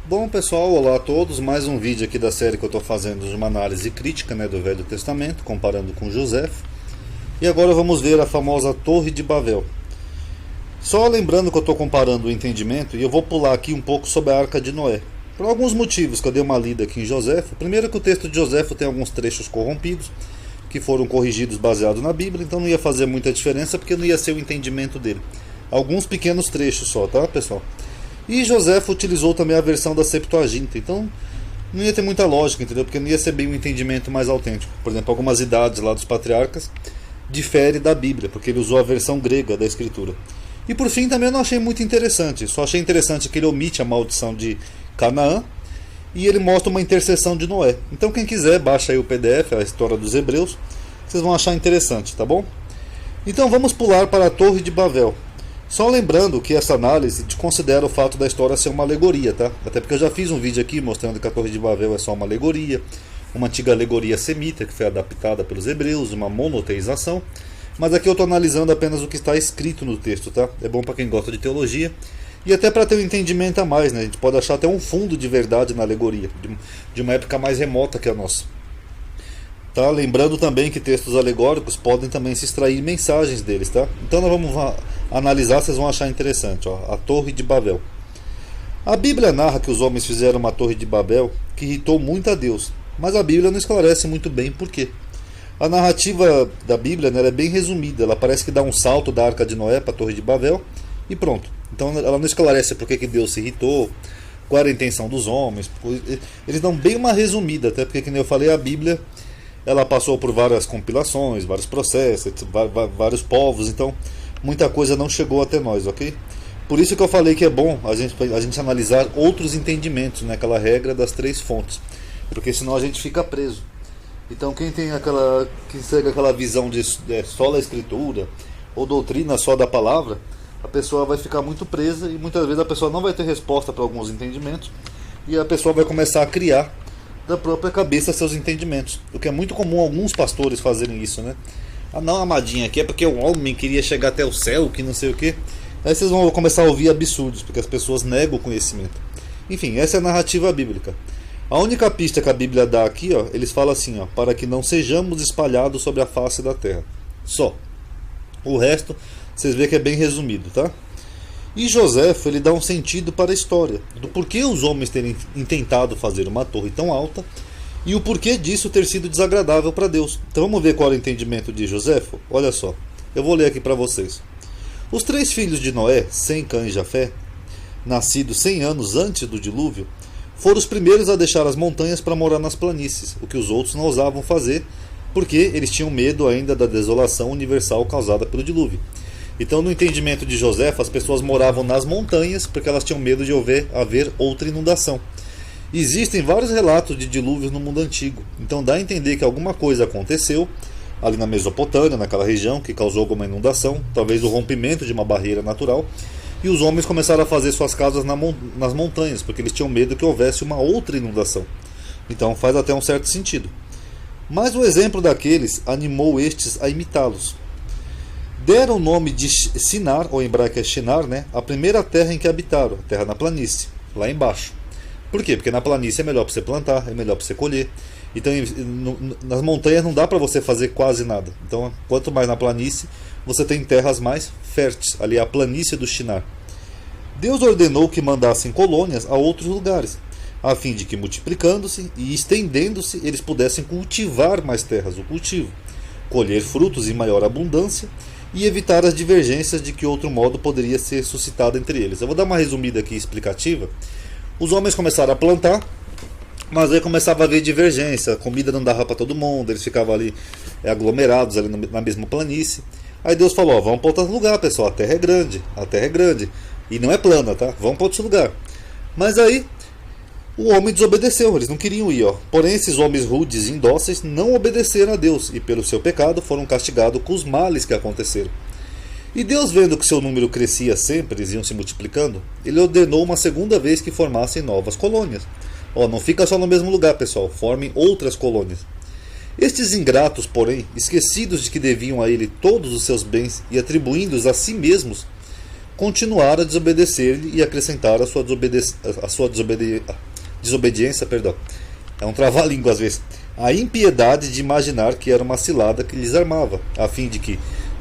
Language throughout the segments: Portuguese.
Bom pessoal, olá a todos, mais um vídeo aqui da série que eu estou fazendo de uma análise crítica do Velho Testamento, comparando com Joséfo. E agora vamos ver a famosa Torre de Babel. Só lembrando que eu estou comparando o entendimento, e eu vou pular aqui um pouco sobre a Arca de Noé. Por alguns motivos que eu dei uma lida aqui em Joséfo. Primeiro que o texto de Joséfo tem alguns trechos corrompidos, que foram corrigidos baseados na Bíblia, então não ia fazer muita diferença, porque não ia ser o entendimento dele. Alguns pequenos trechos só, tá pessoal? E Joséfo utilizou também a versão da Septuaginta, então não ia ter muita lógica, entendeu? Porque não ia ser bem um entendimento mais autêntico. Por exemplo, algumas idades lá dos patriarcas difere da Bíblia, porque ele usou a versão grega da Escritura. E por fim também eu não achei muito interessante, só achei interessante que ele omite a maldição de Canaã e ele mostra uma intercessão de Noé. Então quem quiser, baixa aí o PDF, a história dos Hebreus, vocês vão achar interessante, tá bom? Então vamos pular para a Torre de Babel. Só lembrando que essa análise considera o fato da história ser uma alegoria, tá? Até porque eu já fiz um vídeo aqui mostrando que a Torre de Babel é só uma alegoria, uma antiga alegoria semita que foi adaptada pelos hebreus, uma monoteização. Mas aqui eu estou analisando apenas o que está escrito no texto, tá? É bom para quem gosta de teologia e até para ter um entendimento a mais, né? A gente pode achar até um fundo de verdade na alegoria, de uma época mais remota que a nossa. Tá? Lembrando também que textos alegóricos podem também se extrair mensagens deles, tá? Então nós vamos analisar, vocês vão achar interessante, ó, a Torre de Babel. A Bíblia narra que os homens fizeram uma Torre de Babel que irritou muito a Deus, mas a Bíblia não esclarece muito bem por quê. A narrativa da Bíblia, né, ela é bem resumida, ela parece que dá um salto da Arca de Noé para a Torre de Babel e pronto. Então ela não esclarece por que Deus se irritou, qual era a intenção dos homens. Eles dão bem uma resumida, até porque, como eu falei, a Bíblia ela passou por várias compilações, vários processos, vários povos, então muita coisa não chegou até nós, ok? Por isso que eu falei que é bom a gente analisar outros entendimentos, né, aquela regra das 3 fontes, porque senão a gente fica preso. Então quem tem que segue aquela visão de só da escritura, ou doutrina só da palavra, a pessoa vai ficar muito presa e muitas vezes a pessoa não vai ter resposta para alguns entendimentos e a pessoa vai começar a criar da própria cabeça seus entendimentos, o que é muito comum alguns pastores fazerem isso, né? Ah não, amadinha, aqui é porque o homem queria chegar até o céu, que não sei o que. Aí vocês vão começar a ouvir absurdos, porque as pessoas negam o conhecimento. Enfim, essa é a narrativa bíblica. A única pista que a Bíblia dá aqui, ó, eles falam assim, ó, para que não sejamos espalhados sobre a face da terra. Só. O resto, vocês veem que é bem resumido, tá? E Joséfo, ele dá um sentido para a história, do porquê os homens terem intentado fazer uma torre tão alta e o porquê disso ter sido desagradável para Deus. Então vamos ver qual é o entendimento de Joséfo? Olha só, eu vou ler aqui para vocês. Os 3 filhos de Noé, Sem, Cã e Jafé, nascidos 100 anos antes do dilúvio, foram os primeiros a deixar as montanhas para morar nas planícies, o que os outros não ousavam fazer, porque eles tinham medo ainda da desolação universal causada pelo dilúvio. Então, no entendimento de Joséfo, as pessoas moravam nas montanhas porque elas tinham medo de haver outra inundação. Existem vários relatos de dilúvios no mundo antigo, então dá a entender que alguma coisa aconteceu ali na Mesopotâmia, naquela região, que causou alguma inundação, talvez o rompimento de uma barreira natural, e os homens começaram a fazer suas casas nas montanhas, porque eles tinham medo que houvesse uma outra inundação. Então faz até um certo sentido. Mas o exemplo daqueles animou estes a imitá-los. Deram o nome de Sinar, ou em hebraico é Shinar, né, a primeira terra em que habitaram, a terra na planície, lá embaixo. Por quê? Porque na planície é melhor para você plantar, é melhor para você colher. Então nas montanhas não dá para você fazer quase nada. Então quanto mais na planície, você tem terras mais férteis, ali é a planície do Shinar. Deus ordenou que mandassem colônias a outros lugares, a fim de que multiplicando-se e estendendo-se eles pudessem cultivar mais terras, o cultivo, colher frutos em maior abundância e evitar as divergências de que outro modo poderia ser suscitado entre eles. Eu vou dar uma resumida aqui explicativa. Os homens começaram a plantar, mas aí começava a haver divergência, a comida não dava para todo mundo, eles ficavam ali aglomerados ali na mesma planície. Aí Deus falou, ó, vamos para outro lugar, pessoal, a terra é grande, e não é plana, tá? Vamos para outro lugar. Mas aí o homem desobedeceu, eles não queriam ir, ó. Porém esses homens rudes e indóceis não obedeceram a Deus, e pelo seu pecado foram castigados com os males que aconteceram. E Deus, vendo que seu número crescia sempre, eles iam se multiplicando, ele ordenou uma segunda vez que formassem novas colônias. Ó, não fica só no mesmo lugar, pessoal, formem outras colônias. Estes ingratos, porém, esquecidos de que deviam a ele todos os seus bens e atribuindo-os a si mesmos, continuar a desobedecer-lhe e acrescentar a sua desobediência, perdão, é um trava-língua às vezes, a impiedade de imaginar que era uma cilada que lhes armava, a fim de que,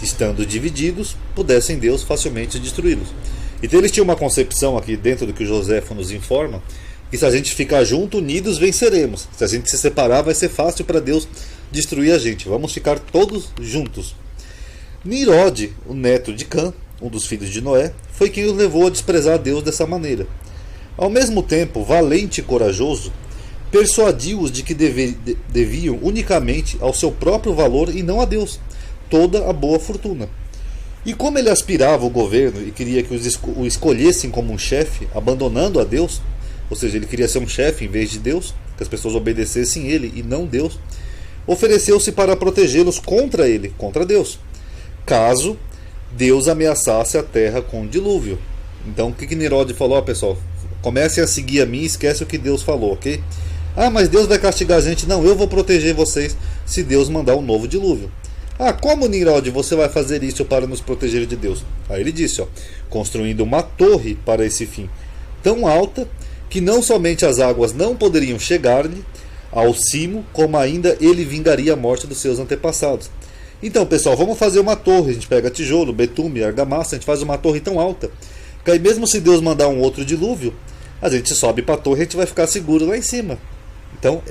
estando divididos, pudessem Deus facilmente destruí-los. Então eles tinham uma concepção aqui dentro do que o Joséfo nos informa, que se a gente ficar junto, unidos, venceremos. Se a gente se separar, vai ser fácil para Deus destruir a gente. Vamos ficar todos juntos. Nimrod, o neto de Cã, um dos filhos de Noé, foi quem os levou a desprezar Deus dessa maneira. Ao mesmo tempo, valente e corajoso, persuadiu-os de que deviam unicamente ao seu próprio valor e não a Deus toda a boa fortuna. E como ele aspirava ao governo e queria que o escolhessem como um chefe, abandonando a Deus, ou seja, ele queria ser um chefe em vez de Deus, que as pessoas obedecessem ele e não Deus, ofereceu-se para protegê-los contra ele, contra Deus, caso Deus ameaçasse a terra com dilúvio. Então o que Nimrod falou? Pessoal, comecem a seguir a mim e esquece o que Deus falou, ok? Mas Deus vai castigar a gente. Não, eu vou proteger vocês se Deus mandar um novo dilúvio. Como, Nimrod, você vai fazer isso para nos proteger de Deus? Aí ele disse, construindo uma torre para esse fim, tão alta que não somente as águas não poderiam chegar-lhe ao cimo, como ainda ele vingaria a morte dos seus antepassados. Então, pessoal, vamos fazer uma torre. A gente pega tijolo, betume, argamassa, a gente faz uma torre tão alta que aí mesmo se Deus mandar um outro dilúvio, a gente sobe para a torre e a gente vai ficar seguro lá em cima. Então,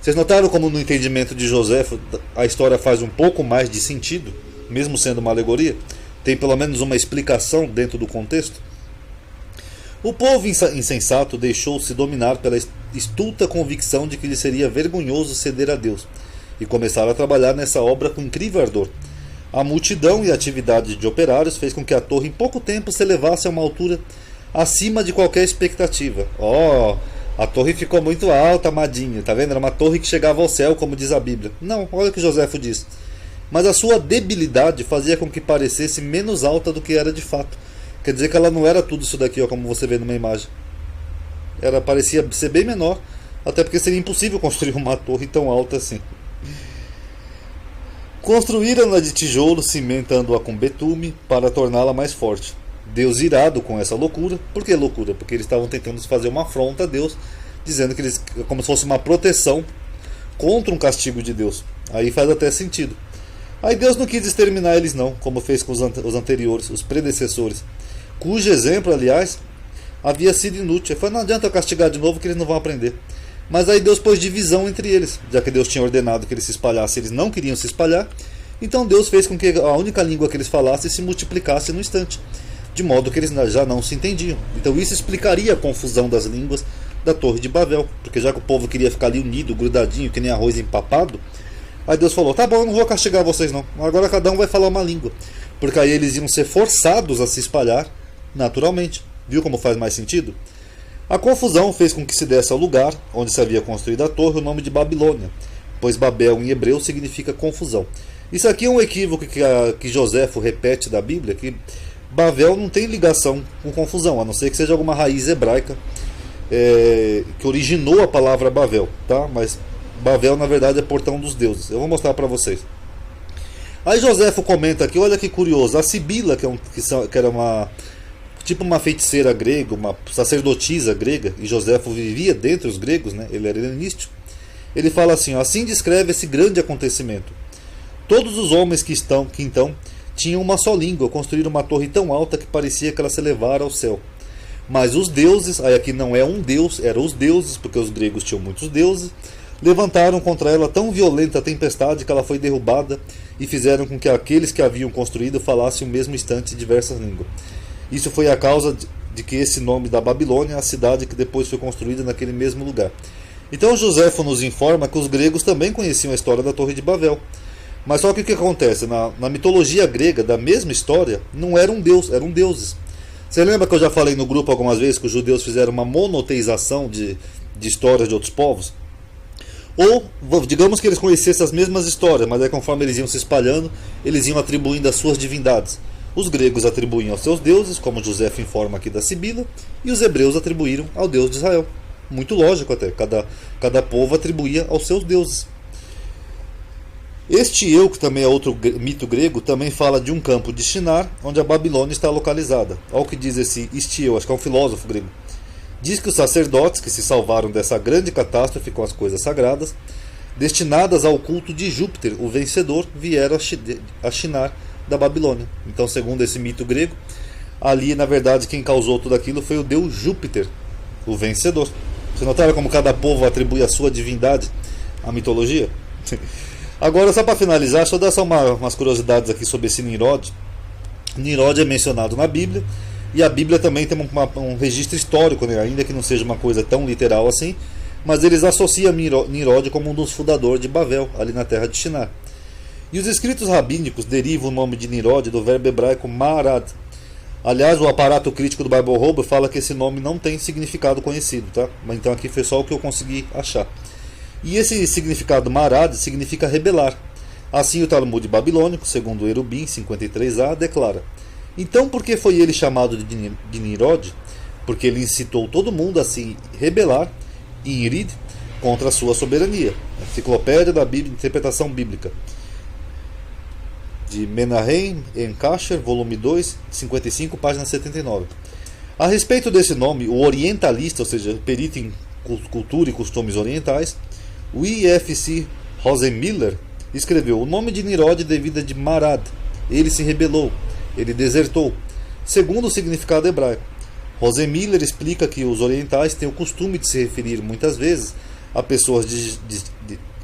vocês notaram como no entendimento de Joséfo a história faz um pouco mais de sentido, mesmo sendo uma alegoria? Tem pelo menos uma explicação dentro do contexto? O povo insensato deixou-se dominar pela estulta convicção de que lhe seria vergonhoso ceder a Deus, e começaram a trabalhar nessa obra com incrível ardor. A multidão e a atividade de operários fez com que a torre em pouco tempo se elevasse a uma altura acima de qualquer expectativa. A torre ficou muito alta, amadinha, tá vendo? Era uma torre que chegava ao céu, como diz a Bíblia. Não, olha o que Joséfo diz. Mas a sua debilidade fazia com que parecesse menos alta do que era de fato. Quer dizer que ela não era tudo isso daqui, como você vê numa imagem. Ela parecia ser bem menor, até porque seria impossível construir uma torre tão alta assim. Construíram-na de tijolo, cimentando-a com betume para torná-la mais forte. Deus irado com essa loucura. Por que loucura? Porque eles estavam tentando fazer uma afronta a Deus, dizendo que eles, como se fosse uma proteção contra um castigo de Deus. Aí faz até sentido. Aí Deus não quis exterminar eles não, como fez com os anteriores, os predecessores, cujo exemplo, aliás, havia sido inútil. Ele falou, não adianta eu castigar de novo que eles não vão aprender. Mas aí Deus pôs divisão entre eles, já que Deus tinha ordenado que eles se espalhassem, eles não queriam se espalhar. Então Deus fez com que a única língua que eles falassem se multiplicasse no instante, de modo que eles já não se entendiam. Então isso explicaria a confusão das línguas da Torre de Babel, porque já que o povo queria ficar ali unido, grudadinho, que nem arroz empapado, aí Deus falou, tá bom, eu não vou castigar vocês não, agora cada um vai falar uma língua, porque aí eles iam ser forçados a se espalhar naturalmente. Viu como faz mais sentido? A confusão fez com que se desse ao lugar onde se havia construído a torre o nome de Babilônia, pois Babel em hebreu significa confusão. Isso aqui é um equívoco que Joséfo repete da Bíblia, que Babel não tem ligação com confusão, a não ser que seja alguma raiz hebraica que originou a palavra Babel, tá? Mas Babel na verdade é portão dos deuses. Eu vou mostrar para vocês. Aí Joséfo comenta aqui, olha que curioso, a Sibila, que era uma feiticeira grega, uma sacerdotisa grega, e Joséfo vivia dentre os gregos, né? Ele era helenístico. Ele fala assim, assim descreve esse grande acontecimento. Todos os homens que então tinham uma só língua, construíram uma torre tão alta que parecia que ela se elevara ao céu. Mas os deuses, aí aqui não é um deus, eram os deuses, porque os gregos tinham muitos deuses, levantaram contra ela tão violenta tempestade que ela foi derrubada e fizeram com que aqueles que a haviam construído falassem o mesmo instante diversas línguas. Isso foi a causa de que esse nome da Babilônia, a cidade que depois foi construída naquele mesmo lugar. Então Joséfo nos informa que os gregos também conheciam a história da Torre de Babel. Mas só que o que acontece? Na mitologia grega, da mesma história, não era um deus, eram deuses. Você lembra que eu já falei no grupo algumas vezes que os judeus fizeram uma monoteização de histórias de outros povos? Ou, digamos que eles conhecessem as mesmas histórias, mas aí conforme eles iam se espalhando, eles iam atribuindo as suas divindades. Os gregos atribuíam aos seus deuses, como Joséfo informa aqui da Sibila, e os hebreus atribuíram ao Deus de Israel. Muito lógico até, cada povo atribuía aos seus deuses. Este eu, que também é outro mito grego, também fala de um campo de Shinar, onde a Babilônia está localizada. Olha o que diz esse Estieu, acho que é um filósofo grego. Diz que os sacerdotes que se salvaram dessa grande catástrofe com as coisas sagradas, destinadas ao culto de Júpiter, o vencedor, vieram a Shinar da Babilônia. Então, segundo esse mito grego, ali, na verdade, quem causou tudo aquilo foi o deus Júpiter, o vencedor. Você notaram como cada povo atribui a sua divindade à mitologia? Agora, só para finalizar, deixa eu dar só umas curiosidades aqui sobre esse Nimrod. Nimrod é mencionado na Bíblia, e a Bíblia também tem um registro histórico, né? Ainda que não seja uma coisa tão literal assim, mas eles associam Nimrod como um dos fundadores de Babel, ali na terra de Shinar. E os escritos rabínicos derivam o nome de Nimrod do verbo hebraico marad. Aliás, o aparato crítico do Bible Hub fala que esse nome não tem significado conhecido, tá? Mas então aqui foi só o que eu consegui achar. E esse significado marad significa rebelar. Assim o Talmud babilônico, segundo Erubim 53a, declara: então por que foi ele chamado de Nimrod? Porque ele incitou todo mundo a se rebelar, Inrid, contra a sua soberania. Enciclopédia da Bíblia, Interpretação Bíblica, de Menahem en Kasher, volume 2, 55, página 79. A respeito desse nome, o orientalista, ou seja, perito em cultura e costumes orientais, o I.F.C. Rosenmiller escreveu: o nome de Nimrod devido de Marad. Ele se rebelou, ele desertou, segundo o significado hebraico. Rosenmiller explica que os orientais têm o costume de se referir muitas vezes a pessoas de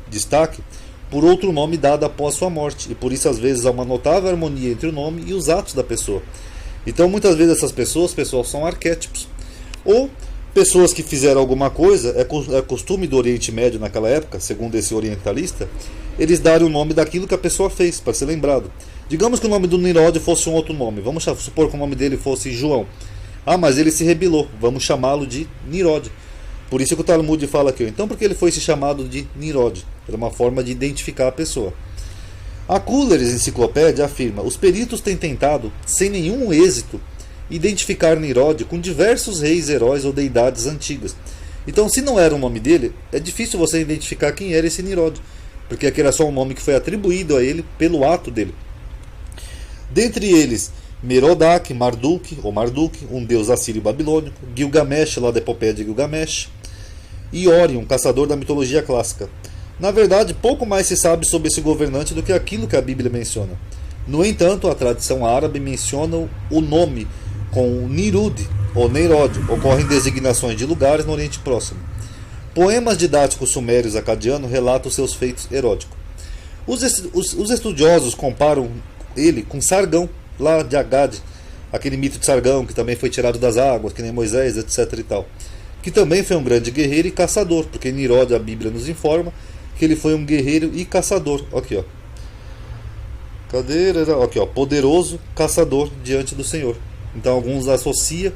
destaque por outro nome dado após sua morte, e por isso às vezes há uma notável harmonia entre o nome e os atos da pessoa. Então muitas vezes essas pessoas são arquétipos, ou pessoas que fizeram alguma coisa. É costume do Oriente Médio naquela época, segundo esse orientalista, eles darem o nome daquilo que a pessoa fez, para ser lembrado. Digamos que o nome do Nimrod fosse um outro nome, vamos supor que o nome dele fosse João. Ah, mas ele se rebelou, vamos chamá-lo de Nimrod. Por isso que o Talmud fala aqui, então por que ele foi se chamado de Nimrod? Era uma forma de identificar a pessoa. A Culler's Enciclopédia afirma: os peritos têm tentado, sem nenhum êxito, identificar Nimrod com diversos reis, heróis ou deidades antigas. Então, se não era o nome dele, é difícil você identificar quem era esse Nimrod, porque aquele era só um nome que foi atribuído a ele pelo ato dele. Dentre eles, Merodach, Marduk, ou Marduk, um deus assírio-babilônico, Gilgamesh, lá da epopeia de Gilgamesh, e Orion, caçador da mitologia clássica. Na verdade, pouco mais se sabe sobre esse governante do que aquilo que a Bíblia menciona. No entanto, a tradição árabe menciona o nome com Nirud ou Neirod. Ocorrem designações de lugares no Oriente Próximo. Poemas didáticos sumérios acadianos relatam seus feitos eróticos. Os estudiosos comparam ele com Sargão, lá de Agade, aquele mito de Sargão que também foi tirado das águas, que nem Moisés, etc. e tal, que também foi um grande guerreiro e caçador, porque Nimrod, a Bíblia nos informa que ele foi um guerreiro e caçador. Aqui, ó. Cadê? Aqui, ó. Poderoso caçador diante do Senhor. Então alguns associam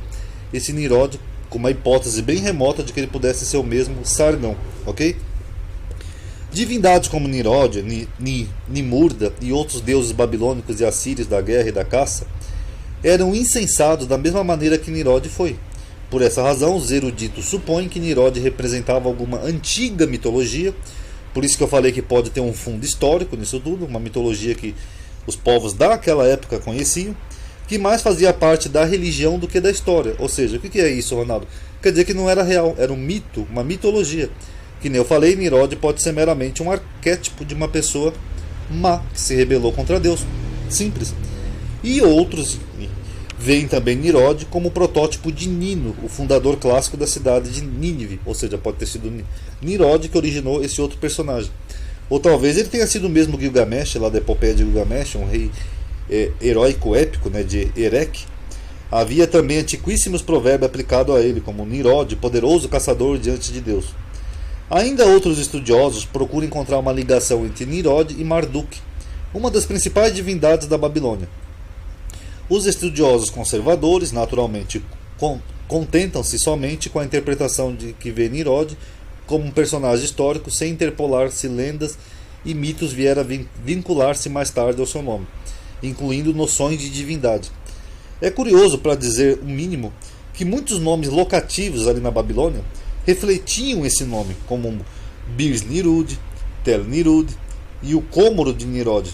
esse Nimrod com uma hipótese bem remota de que ele pudesse ser o mesmo Sargão, ok? Divindades como Nimrod, Nimurda e outros deuses babilônicos e assírios da guerra e da caça eram incensados da mesma maneira que Nimrod foi. Por essa razão, os eruditos supõem que Nimrod representava alguma antiga mitologia. Por isso que eu falei que pode ter um fundo histórico nisso tudo, uma mitologia que os povos daquela época conheciam, que mais fazia parte da religião do que da história. Ou seja, o que é isso, Ronaldo? Quer dizer que não era real, era um mito, uma mitologia. Que nem eu falei, Nimrod pode ser meramente um arquétipo de uma pessoa má, que se rebelou contra Deus. Simples. E outros veem também Nimrod como o protótipo de Nino, o fundador clássico da cidade de Nínive. Ou seja, pode ter sido Nimrod que originou esse outro personagem. Ou talvez ele tenha sido mesmo Gilgamesh, lá da epopeia de Gilgamesh, um rei heróico épico, né, de Erech. Havia também antiquíssimos provérbios aplicados a ele, como Nimrod, poderoso caçador diante de Deus. Ainda outros estudiosos procuram encontrar uma ligação entre Nimrod e Marduk, uma das principais divindades da Babilônia. Os estudiosos conservadores, naturalmente, contentam-se somente com a interpretação de que vê Nimrod como um personagem histórico, sem interpolar-se lendas e mitos vieram a vincular-se mais tarde ao seu nome, incluindo noções de divindade. É curioso, para dizer o mínimo, que muitos nomes locativos ali na Babilônia refletiam esse nome, como Birs Nirud, Tel Nirud, e o cômoro de Nimrod.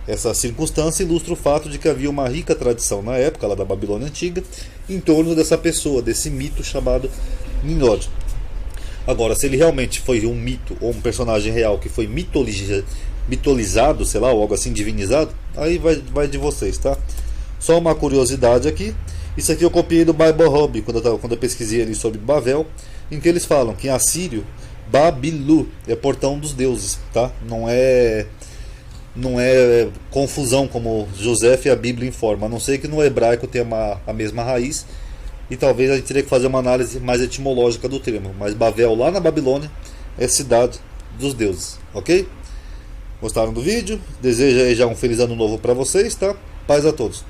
Essa circunstância ilustra o fato de que havia uma rica tradição na época lá da Babilônia Antiga em torno dessa pessoa, desse mito chamado Nimrod. Agora, se ele realmente foi um mito ou um personagem real que foi mitolizado, sei lá, ou algo assim, divinizado, aí vai de vocês, tá? Só uma curiosidade aqui, isso aqui eu copiei do Bible Hub, quando eu pesquisei ali sobre Bavel, em que eles falam que em assírio, Babilu é portão dos deuses, tá? Não é confusão como José e a Bíblia informa, a não ser que no hebraico tenha a mesma raiz, e talvez a gente teria que fazer uma análise mais etimológica do termo. Mas Bavel, lá na Babilônia, é cidade dos deuses, ok? Gostaram do vídeo? Desejo aí já um feliz ano novo para vocês, tá? Paz a todos.